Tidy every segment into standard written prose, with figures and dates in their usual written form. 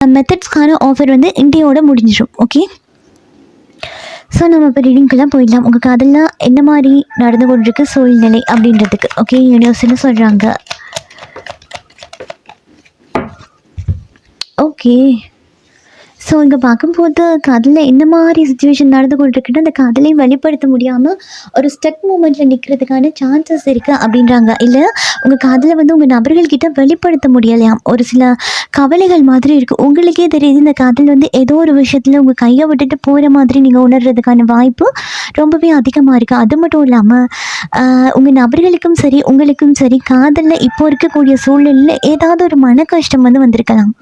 மெத்தட்ஸ்க்கான offer வந்து இன்றையோட முடிஞ்சிடும். Okay, so நம்ம இப்போ ரீடிங்கெல்லாம் போயிடலாம். உங்கள் காதலில் என்ன மாதிரி நடந்து கொண்டிருக்கு சூழ்நிலை அப்படின்றதுக்கு. ஓகே, யூனிவர்ஸ்னு சொல்கிறாங்க. ஓகே, ஸோ இங்கே பார்க்கும்போது காதலில் என்ன மாதிரி சுச்சுவேஷன் நடந்து கொண்டிருக்குன்னா, அந்த காதலை வெளிப்படுத்த முடியாமல் ஒரு ஸ்டக் மூமெண்ட்டில் நிற்கிறதுக்கான சான்சஸ் இருக்குது அப்படின்றாங்க. இல்லை, உங்கள் காதலை வந்து உங்கள் நபர்கள்கிட்ட வெளிப்படுத்த முடியலையாம். ஒரு சில கவலைகள் மாதிரி இருக்குது. உங்களுக்கே தெரியுது இந்த காதல் வந்து ஏதோ ஒரு விஷயத்தில் உங்கள் கையை விட்டுட்டு போகிற மாதிரி நீங்கள் உணர்றதுக்கான வாய்ப்பு ரொம்பவே அதிகமாக இருக்குது. அது மட்டும் இல்லாமல் உங்கள் நபர்களுக்கும் சரி உங்களுக்கும் சரி காதலில் இப்போ இருக்கக்கூடிய சூழ்நிலையில் ஏதாவது ஒரு மன கஷ்டம் வந்து வந்திருக்கலாம்.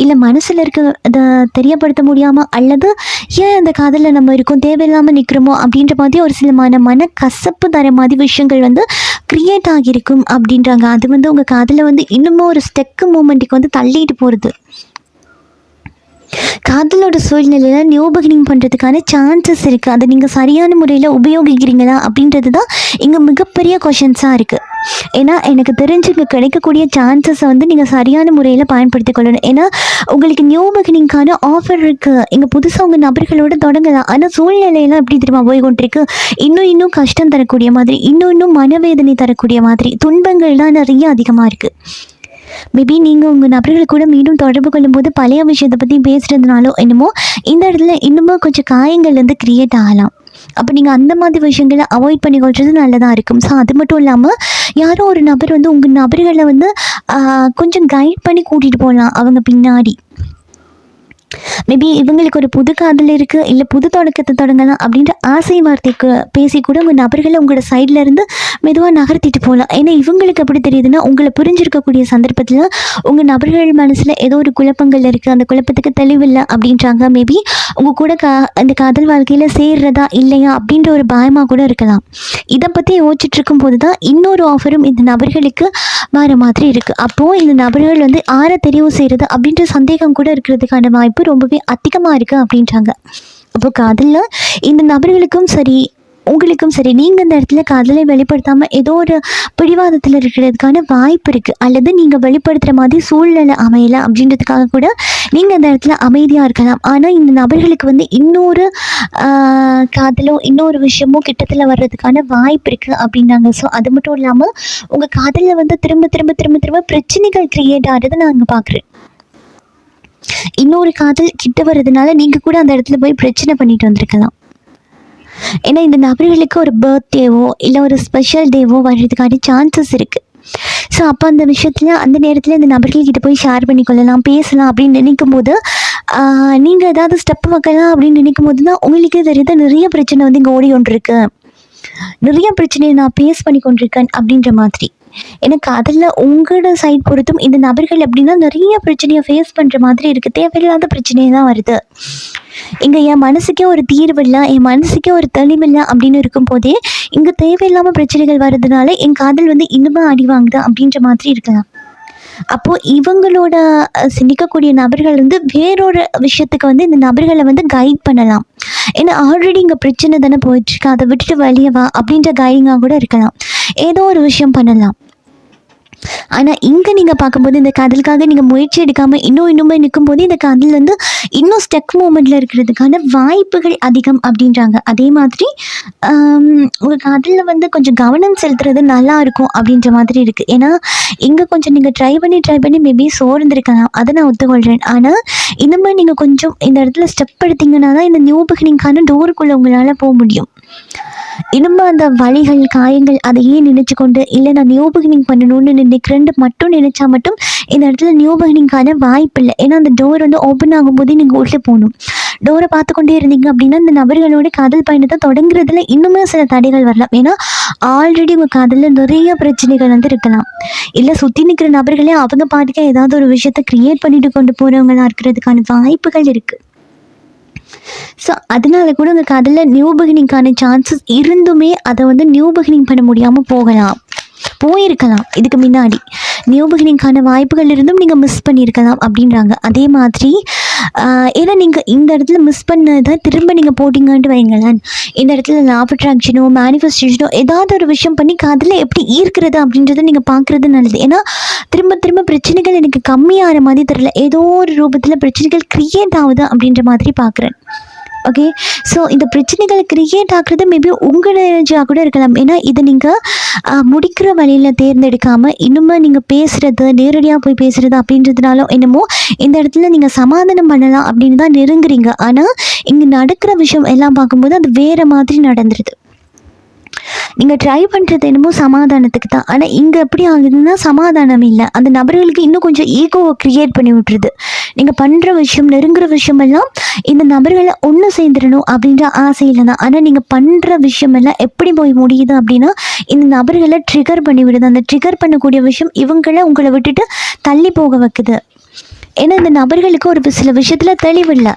இல்லை மனசில் அதை தெரியப்படுத்த முடியாமல், அல்லது ஏன் அந்த காதலில் நம்ம இருக்கோம் தேவையில்லாமல் நிற்கிறோமோ அப்படின்ற மாதிரி ஒரு சில மன கசப்பு தர மாதிரி விஷயங்கள் வந்து க்ரியேட் ஆகியிருக்கும் அப்படின்றாங்க. அது வந்து உங்கள் காதலை வந்து இன்னமும் ஒரு ஸ்டெக்கு மூமெண்ட்டுக்கு வந்து தள்ளிட்டு போகிறது. காதலோட சூழ்நிலையில் நியூ பிகினிங் பண்ணுறதுக்கான சான்சஸ் இருக்குது. அதை நீங்கள் சரியான முறையில் உபயோகிக்கிறீங்களா அப்படின்றது தான் இங்கே மிகப்பெரிய கொஷின்ஸாக இருக்குது. ஏன்னா எனக்கு தெரிஞ்சு இங்கே கிடைக்கக்கூடிய சான்சஸை வந்து நீங்கள் சரியான முறையில் பயன்படுத்தி கொள்ளணும். ஏன்னா உங்களுக்கு நியூ பிகினிங்கான ஆஃபர் இருக்குது. இங்கே புதுசாக உங்கள் நபர்களோடு தொடங்கலாம். ஆனால் சூழ்நிலையெல்லாம் எப்படி தெரியுமா போய் கொண்டிருக்கு, இன்னும் கஷ்டம் தரக்கூடிய மாதிரி, இன்னும் மனவேதனை தரக்கூடிய மாதிரி, துன்பங்கள் தான் நிறைய அதிகமாக இருக்குது. மேபி நீங்கள் உங்கள் நபர்கள் கூட மீண்டும் தொடர்பு கொள்ளும்போது பழைய விஷயத்தை பற்றி பேசுகிறதுனாலோ என்னமோ இந்த இடத்துல இன்னமும் கொஞ்சம் காயங்கள் வந்து க்ரியேட் ஆகலாம். அப்போ நீங்கள் அந்த மாதிரி விஷயங்களை அவாய்ட் பண்ணி கொள்வது நல்லதாக இருக்கும். ஸோ அது மட்டும் இல்லாமல் யாரோ ஒரு நபர் வந்து உங்கள் நபர்களை வந்து கொஞ்சம் கைட் பண்ணி கூட்டிகிட்டு போகலாம் அவங்க பின்னாடி. மேபி இவங்களுக்கு ஒரு புது காதல் இருக்குது, இல்லை புது தொடக்கத்தை தொடங்கலாம் அப்படின்ற ஆசை வார்த்தைக்கு பேசி கூட உங்கள் நபர்களை உங்களோட சைடில் இருந்து மெதுவாக நகர்த்திட்டு போகலாம். ஏன்னா இவங்களுக்கு எப்படி தெரியுதுன்னா, உங்களை புரிஞ்சிருக்கக்கூடிய சந்தர்ப்பத்தில் உங்கள் நபர்கள் மனசில் ஏதோ ஒரு குழப்பங்கள் இருக்குது, அந்த குழப்பத்துக்கு தெளிவில்லை அப்படின்றாங்க. மேபி உங்கள் கூட அந்த காதல் வாழ்க்கையில் சேர்றதா இல்லையா அப்படின்ற ஒரு பயமாக கூட இருக்கலாம். இதை பற்றி யோசிச்சுட்டு இருக்கும்போது தான் இன்னொரு ஆஃபரும் இந்த நபர்களுக்கு வர மாதிரி இருக்குது. அப்போது இந்த நபர்கள் வந்து யாரை தெரிவு செய்கிறது அப்படின்ற சந்தேகம் கூட இருக்கிறதுக்கான வாய்ப்பு ரொம்பவே அதிகமாக இருக்குது அப்படின்றாங்க. அப்போது காதலில் இந்த நபர்களுக்கும் சரி உங்களுக்கும் சரி நீங்கள் இந்த இடத்துல காதலை வெளிப்படுத்தாமல் ஏதோ ஒரு பிடிவாதத்தில் இருக்கிறதுக்கான வாய்ப்பு இருக்குது. அல்லது நீங்கள் வெளிப்படுத்துகிற மாதிரி சூழ்நிலை அமையலை அப்படின்றதுக்காக கூட நீங்கள் அந்த இடத்துல அமைதியாக இருக்கலாம். ஆனால் இந்த நபர்களுக்கு வந்து இன்னொரு காதலோ இன்னொரு விஷயமோ கிட்டத்தில் வர்றதுக்கான வாய்ப்பு இருக்குது அப்படின்னாங்க. ஸோ அது மட்டும் இல்லாமல் உங்கள் காதலில் வந்து திரும்ப பிரச்சனைகள் க்ரியேட் ஆகிறத நான் அங்கே பார்க்குறேன். இன்னொரு காதல் கிட்ட வர்றதுனால நீங்கள் கூட அந்த இடத்துல போய் பிரச்சனை பண்ணிட்டு வந்திருக்கலாம். ஏன்னா இந்த நபர்களுக்கு ஒரு பர்த்டேவோ இல்லை ஒரு ஸ்பெஷல் டேவோ வர்றதுக்கான சான்சஸ் இருக்குது. ஸோ அப்போ அந்த விஷயத்தில் அந்த நேரத்தில் இந்த நபர்கள்கிட்ட போய் ஷேர் பண்ணிக்கொள்ளலாம், பேசலாம் அப்படின்னு நினைக்கும் போது நீங்கள் ஏதாவது ஸ்டெப் வைக்கலாம் அப்படின்னு நினைக்கும் போது தான் உங்களுக்கே தெரியுது நிறைய பிரச்சனை வந்து இங்கே ஓடி கொண்டிருக்கு, நிறைய பிரச்சனையை நான் ஃபேஸ் பண்ணி கொண்டிருக்கேன் அப்படின்ற மாதிரி. எனக்கு அதில் உங்களோட சைட் பொறுத்தும் இந்த நபர்கள் எப்படின்னா நிறைய பிரச்சனையை ஃபேஸ் பண்ணுற மாதிரி இருக்குது. தேவையில்லாத பிரச்சனையை தான் வருது. இங்கே என் மனசுக்கே ஒரு தீர்வு இல்லை, என் மனசுக்கே ஒரு தெளிவில்லை அப்படின்னு இருக்கும் போதே இங்கே தேவையில்லாமல் பிரச்சனைகள் வர்றதுனால என் காதல் வந்து இன்னுமே அடி வாங்குது அப்படின்ற மாதிரி இருக்கலாம். அப்போது இவங்களோட சிந்திக்கக்கூடிய நபர்கள் வந்து வேறொரு விஷயத்துக்கு வந்து இந்த நபர்களை வந்து கைட் பண்ணலாம். ஏன்னா ஆல்ரெடி இங்கே பிரச்சனை தானே போயிட்டுருக்கு, அதை விட்டுட்டு வெளியே வா அப்படின்ற கைடிங்காக கூட இருக்கலாம். ஏதோ ஒரு விஷயம் பண்ணலாம். ஆனால் இங்கே நீங்கள் பார்க்கும்போது இந்த காதலுக்காக நீங்கள் முயற்சி எடுக்காமல் இன்னுமே நிற்கும்போது இந்த காதல் வந்து இன்னும் ஸ்டெக் மூமெண்ட்டில் இருக்கிறதுக்கான வாய்ப்புகள் அதிகம் அப்படின்றாங்க. அதே மாதிரி உங்கள் காதலில் வந்து கொஞ்சம் கவனம் செலுத்துறது நல்லா இருக்கும் அப்படின்ற மாதிரி இருக்குது. ஏன்னா இங்கே கொஞ்சம் நீங்கள் ட்ரை பண்ணி மேபி சோர்ந்துருக்கலாம், அதை நான் ஒத்துக்கொள்கிறேன். ஆனால் இந்த மாதிரி நீங்கள் கொஞ்சம் இந்த இடத்துல ஸ்டெப் எடுத்தீங்கன்னா தான் இந்த நியூ பிகினிங்கான டோருக்குள்ளே உங்களால் போக முடியும். இன்னும் அந்த வலிகள் காயங்கள் அதையே நினச்சி கொண்டு இல்லை நான் நியூ பிகினிங் பண்ணணும்னு நினைக்கிறேன்னு மட்டும் நினச்சா மட்டும் இந்த இடத்துல நியூ பிகினிங்கான வாய்ப்பு இல்லை. ஏன்னா அந்த டோர் வந்து ஓப்பன் ஆகும்போதே நீங்கள் உள்ளே போகணும். டோரை பார்த்து கொண்டே இருந்தீங்க அப்படின்னா இந்த நபர்களோட காதல் பயணத்தை தொடங்குறதுல இன்னுமே சில தடைகள் வரலாம். ஏன்னா ஆல்ரெடி உங்கள் காதலில் நிறைய பிரச்சனைகள் வந்து இருக்கலாம். இல்லை சுற்றி நிற்கிற நபர்களே அவங்க பாட்டுக்க ஏதாவது ஒரு விஷயத்தை க்ரியேட் பண்ணிட்டு கொண்டு போகிறவங்களா இருக்கிறதுக்கான வாய்ப்புகள் இருக்குது. ஸோ அதனால கூட உங்கள் காதலில் நியூ பிகினிங்கான சான்சஸ் இருந்துமே அதை வந்து நியூ பிகினிங் பண்ண முடியாமல் போயிருக்கலாம். இதுக்கு முன்னாடி நியூ பிகினிங்கான வாய்ப்புகள் இருந்தும் நீங்கள் மிஸ் பண்ணியிருக்கலாம் அப்படின்றாங்க. அதே மாதிரி ஏன்னா நீங்கள் இந்த இடத்துல மிஸ் பண்ணதை திரும்ப நீங்கள் போட்டிங்கன்ட்டு வைங்களேன், இந்த இடத்துல லா ஆஃப் அட்ராக்ஷனோ மேனிஃபெஸ்டேஷனோ ஏதாவது ஒரு விஷயம் பண்ணி காதில் எப்படி ஈர்க்கிறது அப்படின்றத நீங்கள் பார்க்குறது நல்லது. ஏன்னா திரும்ப திரும்ப பிரச்சனைகள் எனக்கு கம்மியாகிற மாதிரி தெரியல, ஏதோ ஒரு ரூபத்தில் பிரச்சனைகள் க்ரியேட் ஆகுது அப்படின்ற மாதிரி பார்க்குறேன். ஓகே, ஸோ இந்த பிரச்சனைகளை க்ரியேட் ஆகுறது மேபி உங்கள் எனர்ஜியாக கூட இருக்கலாம். ஏன்னா இதை நீங்கள் முடிக்கிற வழியில் தேர்ந்தெடுக்காமல் இன்னுமே நீங்கள் பேசுகிறது, நேரடியாக போய் பேசுகிறது அப்படின்றதுனால என்னமோ இந்த இடத்துல நீங்கள் சமாதானம் பண்ணலாம் அப்படின்னு தான் நெருங்குறீங்க. ஆனால் இங்கே நடக்கிற விஷயம் எல்லாம் பார்க்கும்போது அது வேறு மாதிரி நடந்துருது. நீங்கள் ட்ரை பண்ணுறது என்னமோ சமாதானத்துக்கு தான், ஆனால் இங்கே எப்படி ஆகுதுன்னா சமாதானம் இல்லை, அந்த நபர்களுக்கு இன்னும் கொஞ்சம் ஈகோவை க்ரியேட் பண்ணி விட்டுருது. நீங்கள் பண்ணுற விஷயம், நெருங்குற விஷயமெல்லாம் இந்த நபர்களை ஒன்று சேர்ந்துடணும் அப்படின்ற ஆசையில் தான். ஆனால் நீங்கள் பண்ணுற விஷயமெல்லாம் எப்படி போய் முடியுது அப்படின்னா இந்த நபர்களை ட்ரிகர் பண்ணி விடுது. அந்த ட்ரிகர் பண்ணக்கூடிய விஷயம் உங்களை விட்டுட்டு தள்ளி போக வைக்குது. ஏன்னா இந்த நபர்களுக்கு ஒரு சில விஷயத்தில் தெளிவில்லை.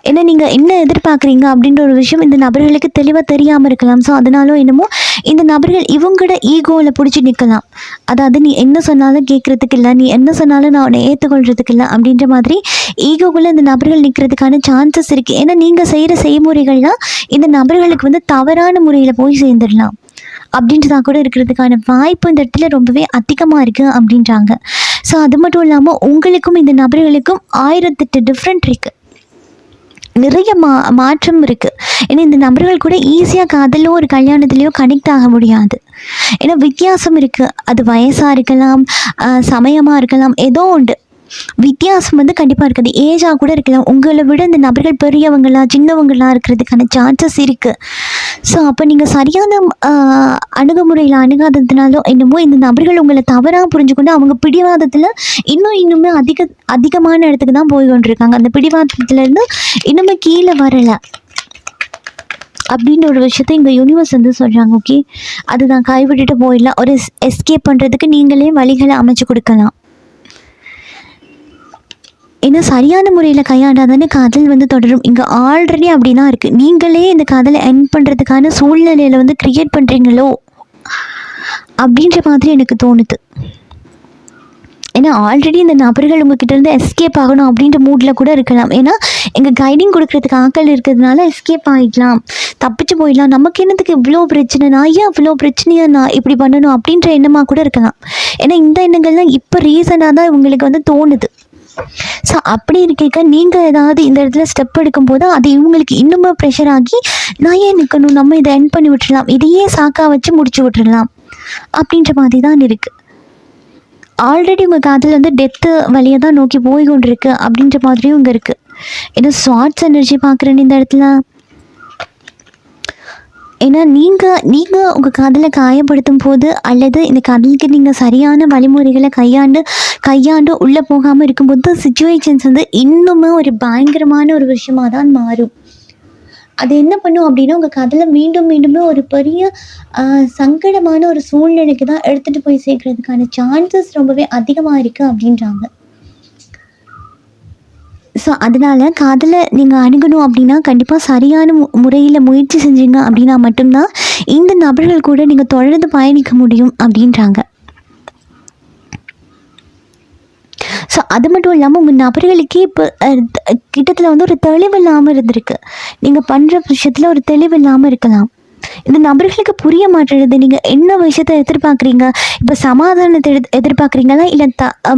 ஏன்னா நீங்கள் என்ன எதிர்பார்க்குறீங்க அப்படின்ற ஒரு விஷயம் இந்த நபர்களுக்கு தெளிவாக தெரியாமல் இருக்கலாம். ஸோ அதனாலும் என்னமோ இந்த நபர்கள் இவங்களோட ஈகோவில் பிடிச்சி நிற்கலாம். அதாவது நீ என்ன சொன்னாலும் கேட்குறதுக்கு இல்லை, நீ என்ன சொன்னாலும் நான் உன்னை ஏற்றுக்கொள்கிறதுக்கு இல்லை அப்படின்ற மாதிரி ஈகோக்குள்ளே இந்த நபர்கள் நிற்கிறதுக்கான சான்சஸ் இருக்குது. ஏன்னா நீங்கள் செய்கிற செய்முறைகள்லாம் இந்த நபர்களுக்கு தவறான முறையில் போய் சேர்ந்துடலாம் அப்படின்றதா கூட இருக்கிறதுக்கான வாய்ப்பு இந்த இடத்துல ரொம்பவே அதிகமாக இருக்குது அப்படின்றாங்க. ஸோ அது மட்டும் இல்லாமல் உங்களுக்கும் இந்த நபர்களுக்கும் 1008 டிஃப்ரெண்ட் இருக்குது, நிறைய மாற்றம் இருக்குது. ஏன்னா இந்த நபர்கள் கூட ஈஸியாக காதலோ ஒரு கல்யாணத்துலேயோ கனெக்ட் ஆக முடியாது. ஏன்னா வித்தியாசம் இருக்குது. அது வயசாக இருக்கலாம், சமயமாக இருக்கலாம், ஏதோ உண்டு வித்தியாசம் கண்டிப்பாக இருக்குது. ஏஜாக கூட இருக்கலாம். உங்களை விட இந்த நபர்கள் பெரியவங்களா சின்னவங்களா இருக்கிறதுக்கான சான்சஸ் இருக்குது. ஸோ அப்போ நீங்கள் சரியான அணுகுமுறையில் அணுகாததுனாலும் என்னமோ இந்த நபர்கள் உங்களை தவறாக புரிஞ்சுக்கொண்டு அவங்க பிடிவாதத்தில் இன்னுமே அதிகமான இடத்துக்கு தான் போய் கொண்டிருக்காங்க. அந்த பிடிவாதத்துலேருந்து இன்னுமே கீழே வரலை அப்படின்ற ஒரு விஷயத்த இங்கே யூனிவர்ஸ் சொல்கிறாங்க. ஓகே, அதுதான் கைவிட்டுட்டு போயிடலாம். ஒரு எஸ்கேப் பண்ணுறதுக்கு நீங்களே வழிகளை அமைச்சு கொடுக்கலாம். ஏன்னா சரியான முறையில் கையாண்டாதானே காதல் தொடரும். இங்கே ஆல்ரெடி அப்படி தான் இருக்குது. நீங்களே இந்த காதலை எண்ட் பண்ணுறதுக்கான சூழ்நிலையில் க்ரியேட் பண்ணுறீங்களோ அப்படின்ற மாதிரி எனக்கு தோணுது. ஏன்னா ஆல்ரெடி இந்த நபர்கள் உங்ககிட்ட எஸ்கேப் ஆகணும் அப்படின்ற மூடில் கூட இருக்கலாம். ஏன்னா எங்கள் கைடிங் கொடுக்குறதுக்கு ஆட்கள் இருக்கிறதுனால எஸ்கேப் ஆகிடலாம், தப்பிச்சு போயிடலாம், நமக்கு என்னத்துக்கு இவ்வளோ பிரச்சனை, நான் ஏன் இவ்வளோ பிரச்சனையை நான் இப்படி பண்ணணும் அப்படின்ற எண்ணமாக கூட இருக்கலாம். ஏன்னா இந்த எண்ணங்கள்லாம் இப்போ ரீசனாக தான் இவங்களுக்கு தோணுது. ஸோ அப்படி இருக்க நீங்கள் ஏதாவது இந்த இடத்துல ஸ்டெப் எடுக்கும்போது அது இவங்களுக்கு இன்னுமே ப்ரெஷர் ஆகி நான் ஏன் நிற்கணும், நம்ம இதை எண்ட் பண்ணி விட்டுடலாம், இதையே சாக்காக வச்சு முடிச்சு விட்டுடலாம் அப்படின்ற மாதிரி தான் இருக்குது. ஆல்ரெடி உங்கள் காதில் டெத்து வழியை தான் நோக்கி போய் கொண்டிருக்கு அப்படின்ற மாதிரியும் இங்கே இருக்குது. ஏன்னா ஷார்ட்ஸ் எனர்ஜி பார்க்குறேன்னு இந்த இடத்துல. ஏன்னா நீங்கள் உங்கள் காதலை காயப்படுத்தும் போது அல்லது இந்த காதலுக்கு நீங்கள் சரியான வழிமுறைகளை கையாண்டு உள்ளே போகாமல் இருக்கும்போது சிச்சுவேஷன்ஸ் இன்னுமே ஒரு பயங்கரமான ஒரு விஷயமாக தான் மாறும். அது என்ன பண்ணும் அப்படின்னா உங்கள் காதலை மீண்டுமே ஒரு பெரிய சங்கடமான ஒரு சூழ்நிலைக்கு தான் எடுத்துகிட்டு போய் சேர்க்கறதுக்கான சான்சஸ் ரொம்பவே அதிகமாக இருக்குது அப்படின்றாங்க. ஸோ அதனால் காதலை நீங்கள் அணுகணும் அப்படின்னா கண்டிப்பாக சரியான முறையில் முயற்சி செஞ்சீங்க அப்படின்னா மட்டும்தான் இந்த நபர்கள் கூட நீங்கள் தொடர்ந்து பயணிக்க முடியும் அப்படின்றாங்க. ஸோ அது மட்டும் இல்லாமல் உங்கள் நபர்களுக்கே இப்போ கிட்டத்தில் ஒரு தெளிவு இல்லாமல் இருந்திருக்கு. நீங்கள் பண்ணுற விஷயத்தில் ஒரு தெளிவு இல்லாமல் இருக்கலாம். இந்த நபர்களுக்கு புரிய மாட்டேங்குது. நீங்கள் என்ன விஷயத்த எதிர்பார்க்குறீங்க, இப்போ சமாதானத்தை எதிர்பார்க்குறீங்களா இல்லை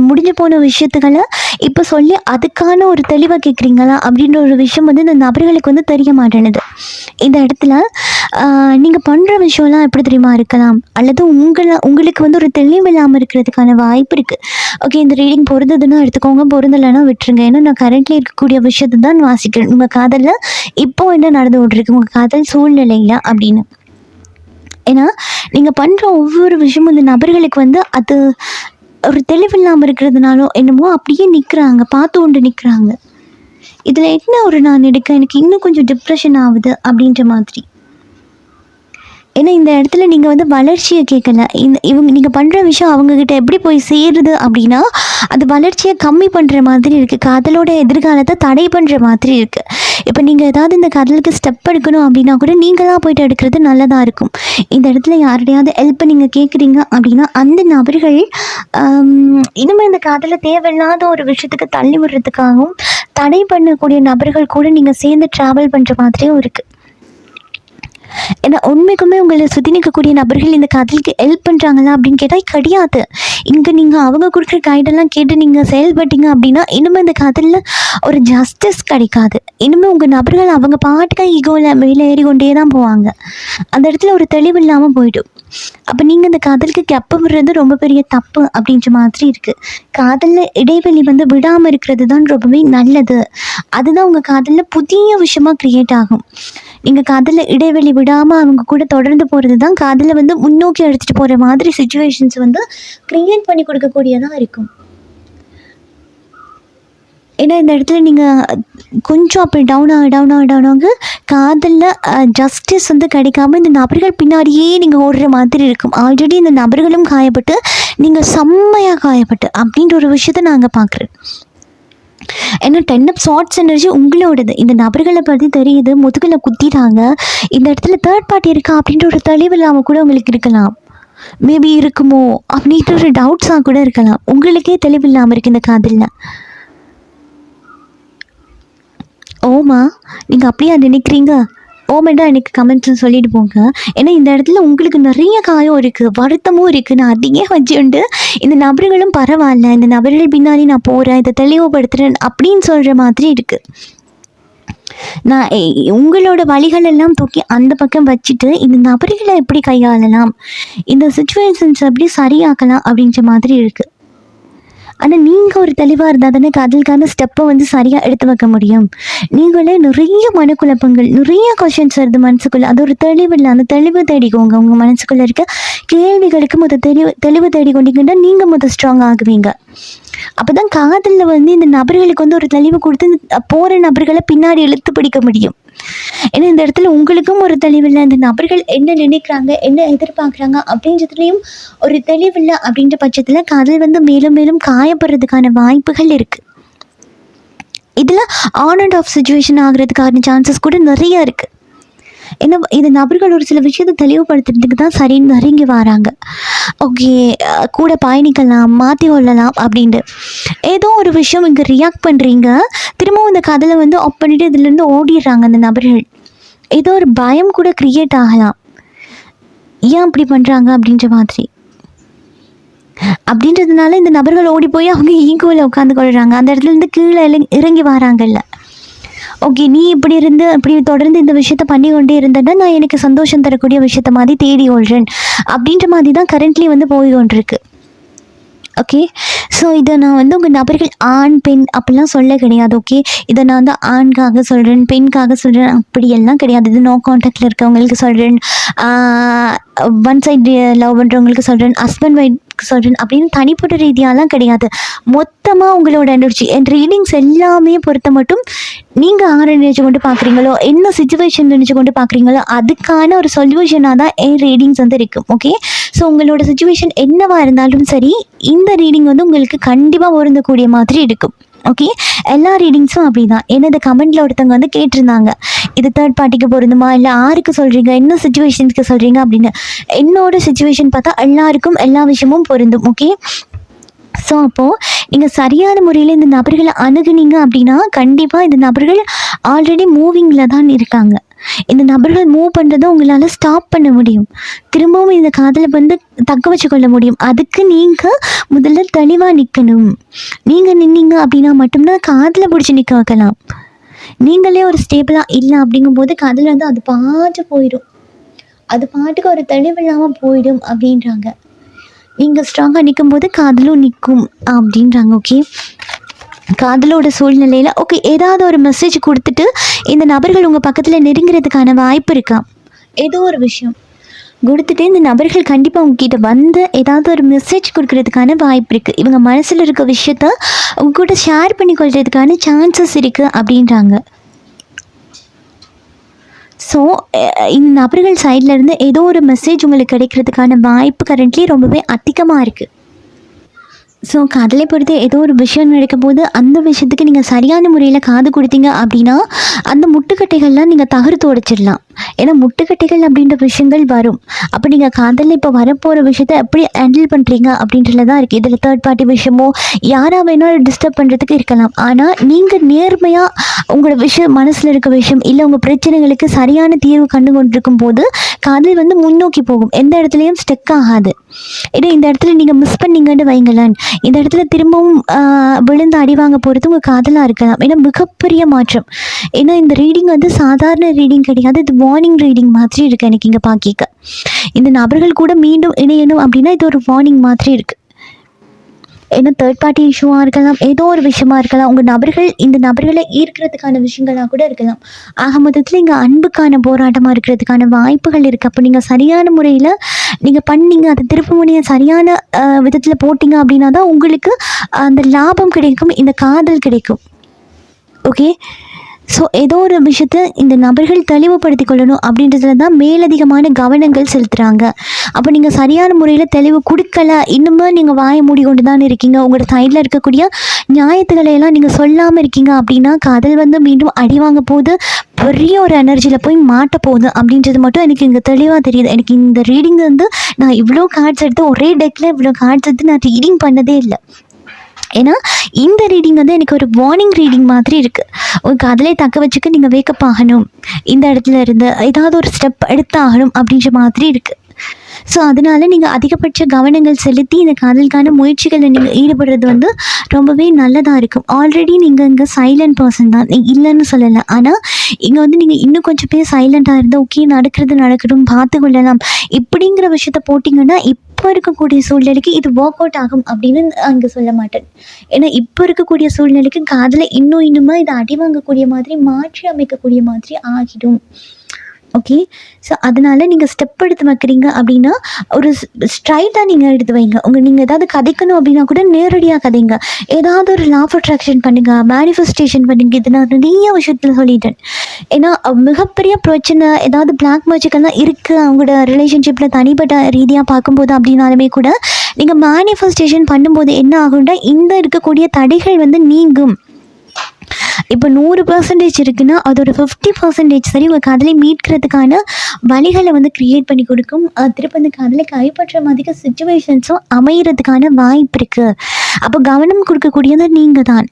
முடிஞ்சு போன விஷயத்துக்களை இப்போ சொல்லி அதுக்கான ஒரு தெளிவாக கேட்குறீங்களா அப்படின்ற ஒரு விஷயம் இந்த நபர்களுக்கு தெரிய மாட்டேனுது. இந்த இடத்துல நீங்கள் பண்ணுற விஷயம்லாம் எப்படி தெரியுமா இருக்கலாம், அல்லது உங்களுக்கு ஒரு தெளிவு இல்லாமல் இருக்கிறதுக்கான வாய்ப்பு இருக்குது. ஓகே, இந்த ரீடிங் பொருந்ததுன்னா எடுத்துக்கோங்க, பொருந்தலைன்னா விட்டுருங்க. ஏன்னா நான் கரண்ட்லி இருக்கக்கூடிய விஷயத்தை தான் வாசிக்கிறேன். உங்கள் காதலில் இப்போ என்ன நடந்து கொண்டிருக்கு, உங்கள் காதல் சூழ்நிலையில் அப்படின்னு. ஏன்னா நீங்கள் பண்ணுற ஒவ்வொரு விஷயமும் இந்த நபர்களுக்கு அது ஒரு தெளிவில்லாமல் இருக்கிறதுனாலோ என்னமோ அப்படியே நிற்கிறாங்க, பார்த்து கொண்டு நிற்கிறாங்க. இதில் என்ன நான் எனக்கு இன்னும் கொஞ்சம் டிப்ரெஷன் ஆகுது அப்படின்ற மாதிரி. ஏன்னா இந்த இடத்துல நீங்கள் வளர்ச்சியை கேட்கல. நீங்கள் பண்ணுற விஷயம் அவங்கக்கிட்ட எப்படி போய் சேருது அப்படின்னா அது வளர்ச்சியை கம்மி பண்ணுற மாதிரி இருக்குது, காதலோட எதிர்காலத்தை தடை பண்ணுற மாதிரி இருக்குது. இப்போ நீங்கள் ஏதாவது இந்த காதலுக்கு ஸ்டெப் எடுக்கணும் அப்படின்னா கூட நீங்களாக போயிட்டு எடுக்கிறது நல்லதாக இருக்கும். இந்த இடத்துல யாருடையாவது ஹெல்ப்பை நீங்கள் கேட்குறீங்க அப்படின்னா அந்த நபர்கள் இனிமேல் இந்த காதலை தேவையில்லாத ஒரு விஷயத்துக்கு தள்ளி விடுறதுக்காகவும் தடை பண்ணக்கூடிய நபர்கள் கூட நீங்கள் சேர்ந்து ட்ராவல் பண்ணுற மாதிரியும் இருக்குது. ஏன்னா உண்மைக்குமே உங்களை சுற்றி நிற்கக்கூடிய நபர்கள் இந்த காதலுக்கு ஹெல்ப் பண்ணுறாங்களா அப்படின்னு கேட்டால் கிடையாது. இங்கே நீங்கள் அவங்க கொடுக்குற கைடெல்லாம் கேட்டு நீங்கள் செயல்பட்டீங்க அப்படின்னா இனிமேல் இந்த காதலில் ஒரு ஜஸ்டிஸ் கிடைக்காது. இனிமேல் உங்கள் நபர்கள் அவங்க பாட்டுக்கு ஈகோவில் மேலே ஏறி கொண்டே தான் போவாங்க. அந்த இடத்துல ஒரு தெளிவு இல்லாமல் போயிடும். அப்போ நீங்கள் இந்த காதலுக்கு கெப்ப விடுறது ரொம்ப பெரிய தப்பு அப்படின்ற மாதிரி இருக்குது. காதலில் இடைவெளி விடாமல் இருக்கிறது தான் ரொம்பவே நல்லது. அதுதான் உங்கள் காதலில் புதிய விஷயமா க்ரியேட் ஆகும். நீங்கள் காதலில் இடைவெளி விடாமல் அவங்க கூட தொடர்ந்து போகிறது தான் காதலை முன்னோக்கி எடுத்துகிட்டு போகிற மாதிரி சுச்சுவேஷன்ஸ் க்ரியேட் பண்ணி கொடுக்கக்கூடியதாக இருக்கும். ஏன்னா இந்த இடத்துல நீங்கள் கொஞ்சம் அப்படி டவுனாக காதலில் ஜஸ்டிஸ் கிடைக்காம இந்த நபர்கள் பின்னாடியே நீங்கள் ஓடுற மாதிரி இருக்கும். ஆல்ரெடி இந்த நபர்களும் காயப்பட்டு நீங்கள் செம்மையாக காயப்பட்டு அப்படின்ற ஒரு விஷயத்த நாங்கள் பார்க்குறேன். ஏன்னா 10 of Swords எனர்ஜி உங்களோடது. இந்த நபர்களை பற்றி தெரியுது, முதுகில் குத்திட்டாங்க. இந்த இடத்துல தேர்ட் பார்ட்டி இருக்கா அப்படின்ற ஒரு தெளிவு இல்லாமல் கூட உங்களுக்கு இருக்கலாம். மேபி இருக்குமோ அப்படின்ற ஒரு டவுட்ஸாக கூட இருக்கலாம். உங்களுக்கே தெளிவு இல்லாமல் இருக்குது இந்த காதலில். ஓமா நீங்கள் அப்படியா நினைக்கிறீங்க? ஓமெண்டா எனக்கு கமெண்ட்ஸ் சொல்லிட்டு போங்க. ஏன்னா இந்த இடத்துல உங்களுக்கு நிறைய காயம் இருக்குது, வருத்தமும் இருக்குது. நான் அதையே வச்சுண்டு இந்த நபர்களும் பரவாயில்ல, இந்த நபர்கள் பின்னாடி நான் போகிறேன், இதை தெளிவுபடுத்துகிறேன் அப்படின்னு சொல்கிற மாதிரி இருக்குது. நான் உங்களோட வழிகள் எல்லாம் தூக்கி அந்த பக்கம் வச்சுட்டு இந்த நபர்களை எப்படி கையாளலாம், இந்த சுச்சுவேஷன்ஸ் எப்படி சரியாக்கலாம் அப்படின்ற மாதிரி இருக்குது. ஆனால் நீங்கள் ஒரு தெளிவாக இருந்தால் தானே காதலுக்கான ஸ்டெப்பை சரியாக எடுத்து வைக்க முடியும். நீங்களே நிறைய மனக்குழப்பங்கள், நிறைய கொஷின்ஸ் வருது மனசுக்குள்ளே. அது ஒரு தெளிவு இல்லை. அந்த தெளிவு தேடிக்கோங்க. உங்கள் மனசுக்குள்ளே இருக்க கேள்விகளுக்கு தெளிவு தேடிக்கொண்டீங்கன்னா நீங்கள் ஸ்ட்ராங் ஆகுவீங்க. அப்போ தான் காதலில் இந்த நபர்களுக்கு ஒரு தெளிவு கொடுத்து போகிற நபர்களை பின்னாடி இழுத்து பிடிக்க முடியும். ஏன்னா இந்த இடத்துல உங்களுக்கும் ஒரு தெளிவில்லை, இந்த நபர்கள் என்ன நினைக்கிறாங்க, என்ன எதிர்பார்க்குறாங்க அப்படின்றதுலேயும் ஒரு தெளிவில்லை. அப்படின்ற பட்சத்தில் காதல் மேலும் மேலும் காயப்படுறதுக்கான வாய்ப்புகள் இருக்குது. இதில் ஆன் அண்ட் ஆஃப் சுச்சுவேஷன் ஆகிறதுக்கான சான்சஸ் கூட நிறைய இருக்குது. ஏன்னா இந்த நபர்கள் ஒரு சில விஷயத்தை தெளிவுபடுத்துறதுக்கு தான் சரின்னு நெருங்கி வராங்க. ஓகே, கூட பயணிக்கலாம், மாற்றி கொள்ளலாம் அப்படின்ட்டு ஏதோ ஒரு விஷயம் இங்கே ரியாக்ட் பண்ணுறீங்க. திரும்பவும் இந்த கதையை ஆஃப் பண்ணிவிட்டு இதுலேருந்து ஓடிடுறாங்க அந்த நபர்கள். ஏதோ ஒரு பயம் கூட க்ரியேட் ஆகலாம், ஏன் அப்படி பண்ணுறாங்க அப்படின்ற மாதிரி. அப்படின்றதுனால இந்த நபர்கள் ஓடி போய் அவங்க ஈகோவில் உட்காந்து கொள்கிறாங்க. அந்த இடத்துலேருந்து கீழே இறங்கி வராங்கல்ல. ஓகே, நீ இப்படி தொடர்ந்து இந்த விஷயத்த பண்ணி கொண்டே இருந்தேன்னா நான் எனக்கு சந்தோஷம் தரக்கூடிய விஷயத்த மாதிரி தேடி கொள்கிறேன் அப்படின்ற மாதிரி தான் கரண்ட்லி போய் கொண்டிருக்கு. ஓகே, ஸோ இதை நான் உங்கள் நபர்கள் ஆண் பெண் அப்படிலாம் சொல்ல கிடையாது. ஓகே, இதை நான் ஆண்காக சொல்கிறேன், பெண்காக சொல்கிறேன் அப்படியெல்லாம் கிடையாது. இது நோ கான்டாக்டில் இருக்கவங்களுக்கு சொல்கிறேன், ஒன் சைடு லவ் பண்ணுறவங்களுக்கு சொல்கிறேன், ஹஸ்பண்ட் ஒய்ஃப்க்கு சொல்கிறேன் அப்படின்னு தனிப்பட்ட ரீதியாலாம் கிடையாது. மொத்தமாக உங்களோட எனர்ஜி என் ரீடிங்ஸ் எல்லாமே பொறுத்த மட்டும் நீங்கள் யாரை நினச்சி கொண்டு பார்க்குறீங்களோ, என்ன சுச்சுவேஷன் நினச்சி கொண்டு பார்க்குறீங்களோ அதுக்கான ஒரு சொல்யூஷனாக தான் என் ரீடிங்ஸ் இருக்கும். ஓகே, ஸோ உங்களோட சுச்சுவேஷன் என்னவாக இருந்தாலும் சரி, இந்த ரீடிங் உங்களுக்கு கண்டிப்பாக பொருந்தக்கூடிய மாதிரி இருக்கும். ஓகே, எல்லா ரீடிங்ஸும் அப்படி தான். ஏன்னா இந்த கமெண்ட்டில் ஒருத்தவங்க கேட்டிருந்தாங்க, இது தேர்ட் பார்ட்டிக்கு பொருந்துமா இல்லை யாருக்கு சொல்கிறீங்க, என்ன சுச்சுவேஷன்ஸ்க்கு சொல்கிறீங்க அப்படின்னு. என்னோட சுச்சுவேஷன் பார்த்தா எல்லாருக்கும் எல்லா விஷயமும் பொருந்தும். ஓகே, ஸோ அப்போது நீங்கள் சரியான முறையில் இந்த நபர்களை அணுகுனீங்க அப்படின்னா கண்டிப்பாக இந்த நபர்கள் ஆல்ரெடி மூவிங்கில் தான் இருக்காங்க. இந்த நபர்கள் மூவ் பண்ணுறதை உங்களால் ஸ்டாப் பண்ண முடியும். திரும்பவும் இந்த காதலை தக்க வச்சுக்கொள்ள முடியும். அதுக்கு நீங்கள் முதல்ல தெளிவாக நிற்கணும். நீங்கள் நின்னீங்க அப்படின்னா மட்டும்தான் காதலை பிடிச்சி நிற்க வைக்கலாம். நீங்களே ஒரு ஸ்டேபிளாக இல்லை அப்படிங்கும்போது காதல் அது பாட்டு போயிடும், அது பாட்டுக்கு ஒரு தெளிவில்லாமல் போயிடும் அப்படின்றாங்க. நீங்கள் ஸ்ட்ராங்காக நிற்கும் போது காதலும் நிற்கும் அப்படின்றாங்க. ஓகே, காதலோட சூழ்நிலையில் ஓகே ஏதாவது ஒரு மெசேஜ் கொடுத்துட்டு இந்த நபர்கள் உங்கள் பக்கத்தில் நெருங்கிறதுக்கான வாய்ப்பு இருக்கா? ஏதோ ஒரு விஷயம் கொடுத்துட்டு இந்த நபர்கள் கண்டிப்பாக உங்ககிட்ட ஏதாவது ஒரு மெசேஜ் கொடுக்கறதுக்கான வாய்ப்பு இருக்குது. இவங்க மனசில் இருக்க விஷயத்த உங்க கூட ஷேர் பண்ணி கொள்றதுக்கான சான்சஸ் இருக்குது அப்படின்றாங்க. ஸோ இந்த நபர்கள் சைட்லேருந்து ஏதோ ஒரு மெசேஜ் உங்களுக்கு கிடைக்கிறதுக்கான வாய்ப்பு கரண்ட்லி ரொம்பவே அதிகமாக இருக்குது. ஸோ காதலை பொறுத்து ஏதோ ஒரு விஷயம் நடக்கும் போது அந்த விஷயத்துக்கு நீங்கள் சரியான முறையில் காது கொடுத்தீங்க அப்படின்னா அந்த முட்டுக்கட்டைகள்லாம் நீங்கள் தகர்த்து உடைச்சிடலாம். ஏன்னா முட்டுக்கட்டைகள் அப்படின்ற விஷயங்கள் வரும். அப்போ நீங்கள் காதலில் இப்போ வரப்போகிற விஷயத்த எப்படி ஹேண்டில் பண்ணுறீங்க அப்படின்றதுல தான் இருக்குது. இதில் தேர்ட் பார்ட்டி விஷயமோ யாராக வேணாலும் டிஸ்டர்ப் பண்ணுறதுக்கு இருக்கலாம். ஆனால் நீங்கள் நேர்மையாக உங்களோட விஷயம் மனசில் இருக்க விஷயம் இல்லை உங்கள் பிரச்சனைகளுக்கு சரியான தீர்வு கண்டு கொண்டிருக்கும் போது காதல் வந்து முன்னோக்கி போகும். எந்த இடத்துலையும் ஸ்டெக் ஆகாது. ஏன்னா இந்த இடத்துல நீங்கள் மிஸ் பண்ணீங்கன்னு வைங்களேன், இந்த இடத்துல திரும்பவும் விழுந்து அடி வாங்க போகிறது உங்கள் காதலாக இருக்கலாம். ஏன்னா மிகப்பெரிய மாற்றம். ஏன்னா இந்த ரீடிங் வந்து சாதாரண ரீடிங் கிடையாது, இது வார்னிங் ரீடிங் மாதிரி இருக்குது எனக்கு இங்கே பார்க்க. இந்த நபர்கள் கூட மீண்டும் இணையணும் அப்படின்னா இது ஒரு வார்னிங் மாதிரி இருக்குது. ஏன்னா தேர்ட் பார்ட்டி இஷ்யூவாக இருக்கலாம், ஏதோ ஒரு விஷயமா இருக்கலாம், உங்கள் நபர்கள் இந்த நபர்களை ஈர்க்கிறதுக்கான விஷயங்களாக கூட இருக்கலாம். ஆக மொத்தத்தில் இங்கே அன்புக்கான போராட்டமாக இருக்கிறதுக்கான வாய்ப்புகள் இருக்குது. அப்போ நீங்கள் சரியான முறையில் நீங்கள் பண்ணீங்க, அதை திருப்பு முனையை சரியான விதத்தில் போட்டிங்க அப்படின்னா தான் உங்களுக்கு அந்த லாபம் கிடைக்கும், இந்த காதல் கிடைக்கும். ஓகே, ஸோ ஏதோ ஒரு விஷயத்த இந்த நபர்கள் தெளிவுபடுத்தி கொள்ளணும் அப்படின்றதுல தான் மேலதிகமான கவனங்கள் செலுத்துகிறாங்க. அப்போ நீங்கள் சரியான முறையில் தெளிவு கொடுக்கல, இன்னுமே நீங்கள் வாயை மூடி கொண்டு தான் இருக்கீங்க, உங்களோட சைடில் இருக்கக்கூடிய நியாயத்துக்களை எல்லாம் நீங்கள் சொல்லாமல் இருக்கீங்க அப்படின்னா காதல் வந்து மீண்டும் அடி வாங்க போகுது, பெரிய ஒரு எனர்ஜியில் போய் மாட்ட போகுது அப்படின்றது மட்டும் எனக்கு இங்கே தெளிவாக தெரியுது. எனக்கு இந்த ரீடிங் வந்து நான் இவ்வளோ கார்ட்ஸ் எடுத்து ஒரே டெக்கில் இவ்வளோ கார்ட்ஸ் எடுத்து நான் ரீடிங் பண்ணதே இல்லை. ஏன்னா இந்த ரீடிங் வந்து எனக்கு ஒரு வார்னிங் ரீடிங் மாதிரி இருக்குது. உங்கள் காதலை தக்க வச்சுக்க நீங்கள் வேக்கப் ஆகணும், இந்த இடத்துல இருந்து ஏதாவது ஒரு ஸ்டெப் எடுத்தாகணும் அப்படின்ற மாதிரி இருக்குது. ஸோ அதனால் நீங்கள் அதிகபட்ச கவனங்கள் செலுத்தி இந்த காதலுக்கான முயற்சிகளில் நீங்கள் ஈடுபடுறது வந்து ரொம்பவே நல்லதாக இருக்கும். ஆல்ரெடி நீங்கள் இங்கே சைலண்ட் பர்சன் தான், இல்லைன்னு சொல்லலை. ஆனால் இங்கே வந்து நீங்கள் இன்னும் கொஞ்சம் பேர் சைலண்ட்டாக இருந்தால் ஓகே நடக்கட்டும் பார்த்து கொள்ளலாம் இப்படிங்கிற விஷயத்த போட்டிங்கன்னா இப்போ இருக்கக்கூடிய சூழ்நிலைக்கு இது ஒர்க் அவுட் ஆகும் அப்படின்னு அங்கே சொல்ல மாட்டேன். ஏன்னா இப்போ இருக்கக்கூடிய சூழ்நிலைக்கு காதலை இன்னுமா இதை அடி வாங்கக்கூடிய மாதிரி மாற்றி அமைக்கக்கூடிய மாதிரி ஆகிடும். ஓகே, ஸோ அதனால் நீங்கள் ஸ்டெப் எடுத்து வைக்கிறீங்க அப்படின்னா ஒரு ஸ்ட்ரைட்டாக நீங்கள் எடுத்து வைங்க. நீங்கள் ஏதாவது கதைக்கணும் அப்படின்னா கூட நேரடியாக கதைங்க. ஏதாவது ஒரு லா ஆஃப் அட்ராக்ஷன் பண்ணுங்கள், மேனிஃபெஸ்டேஷன் பண்ணுங்கள். இது நான் நிறைய விஷயத்தில் சொல்லிட்டேன். ஏன்னா மிகப்பெரிய பிரச்சனை ஏதாவது பிளாக் மேஜிக்கெல்லாம் இருக்குது அவங்களோட ரிலேஷன்ஷிப்பில் தனிப்பட்ட ரீதியாக பார்க்கும்போது அப்படின்னாலுமே கூட நீங்கள் மேனிஃபெஸ்டேஷன் பண்ணும்போது என்ன ஆகும்னா இந்த இருக்கக்கூடிய தடைகள் வந்து நீங்கும். இப்போ 100% இருக்குன்னா அதோட 50% சரி உங்கள் காதலை மீட்கிறதுக்கான வழிகளை வந்து க்ரியேட் பண்ணி கொடுக்கும். திருப்பி அந்த காதலை கைப்பற்ற மாதிரி சுச்சுவேஷன்ஸும் அமைகிறதுக்கான வாய்ப்பு இருக்குது. அப்போ கவனம் கொடுக்கக்கூடியது நீங்கள் தான்.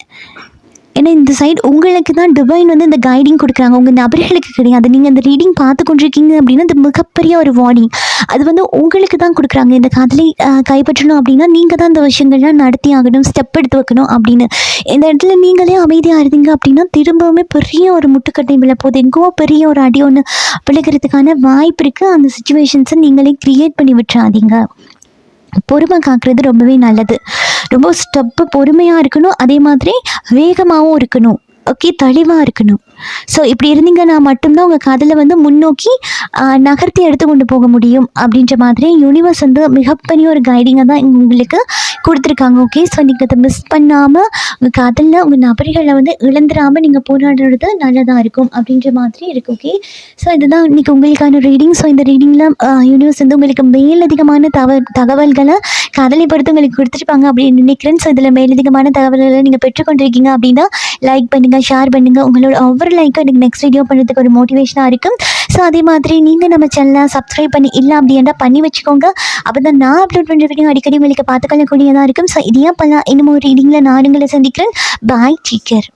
ஏன்னா இந்த சைடு உங்களுக்கு தான் டிவைன் வந்து இந்த கைடிங் கொடுக்குறாங்க, உங்கள் நபர்களுக்கு கிடையாது. நீங்கள் இந்த ரீடிங் பார்த்து கொண்டிருக்கீங்க அப்படின்னா அது மிகப்பெரிய ஒரு வார்னிங். அது வந்து உங்களுக்கு தான் கொடுக்குறாங்க. இந்த காதலை கைப்பற்றணும் அப்படின்னா நீங்கள் தான் இந்த விஷயங்கள்லாம் நடத்தி ஆகணும், ஸ்டெப் எடுத்து வைக்கணும் அப்படின்னு. இந்த இடத்துல நீங்களே அமைதியாக இருந்தீங்க அப்படின்னா திரும்பவுமே பெரிய ஒரு முட்டுக்கட்டை விழப்போகுது, எங்கோ பெரிய ஒரு அடி ஒன்று விழுகிறதுக்கான வாய்ப்பு இருக்குது. அந்த சுச்சுவேஷன்ஸை நீங்களே க்ரியேட் பண்ணி விட்டுறாதீங்க. பொறுமை காக்கிறது ரொம்பவே நல்லது. ரொம்ப ஸ்டெப்பு பொறுமையாக இருக்கணும், அதே மாதிரி வேகமாகவும் இருக்கணும். ஓகே, தெளிவாக இருக்கணும். ஸோ இப்படி இருந்தீங்கன்னா மட்டும்தான் உங்கள் காதலை வந்து முன்னோக்கி நகர்த்தி எடுத்து கொண்டு போக முடியும் அப்படின்ற மாதிரி யூனிவர்ஸ் வந்து மிகப்பெரிய ஒரு கைடிங்கை தான் உங்களுக்கு கொடுத்துருக்காங்க. ஓகே, ஸோ நீங்கள் அதை மிஸ் பண்ணாமல் உங்கள் காதலில் உங்கள் நபர்களை வந்து இழந்துடாமல் நீங்கள் போராடுறது நல்லதாக இருக்கும் அப்படின்ற மாதிரி இருக்குது. ஓகே, ஸோ இதுதான் இன்றைக்கி உங்களுக்கான ரீடிங். ஸோ இந்த ரீடிங்கில் யூனிவர்ஸ் வந்து உங்களுக்கு மேலதிகமான தகவல்களை காதலை பொறுத்து உங்களுக்கு கொடுத்துருப்பாங்க அப்படின்னு நினைக்கிறேன். ஸோ இதில் மேலதிகமான தகவல்களை நீங்கள் பெற்றுக்கொண்டிருக்கீங்க அப்படின்னா லைக் பண்ணுங்கள், ஷேர் பண்ணுங்கள். உங்களோட ஒவ்வொரு லைக்கும் எனக்கு நெக்ஸ்ட் வீடியோ பண்ணுறதுக்கு ஒரு மோட்டிவேஷனாக இருக்கும். ஸோ அதே மாதிரி நீங்கள் நம்ம சேனலை சப்ஸ்கிரைப் பண்ணி இல்லை அப்படின்னா பண்ணி வச்சுக்கோங்க. அப்போ தான் நான் அப்லோட் பண்ணுற வீடியோ அடிக்கடி உங்களுக்கு பார்த்துக்கொள்ளக்கூடியதாக இருக்கும். ஸோ இதையே பண்ணலாம். இன்னும் ஒரு ரீடிங்கில் நான் உங்களை சந்திக்கிறேன். பாய், டேக் கேர்.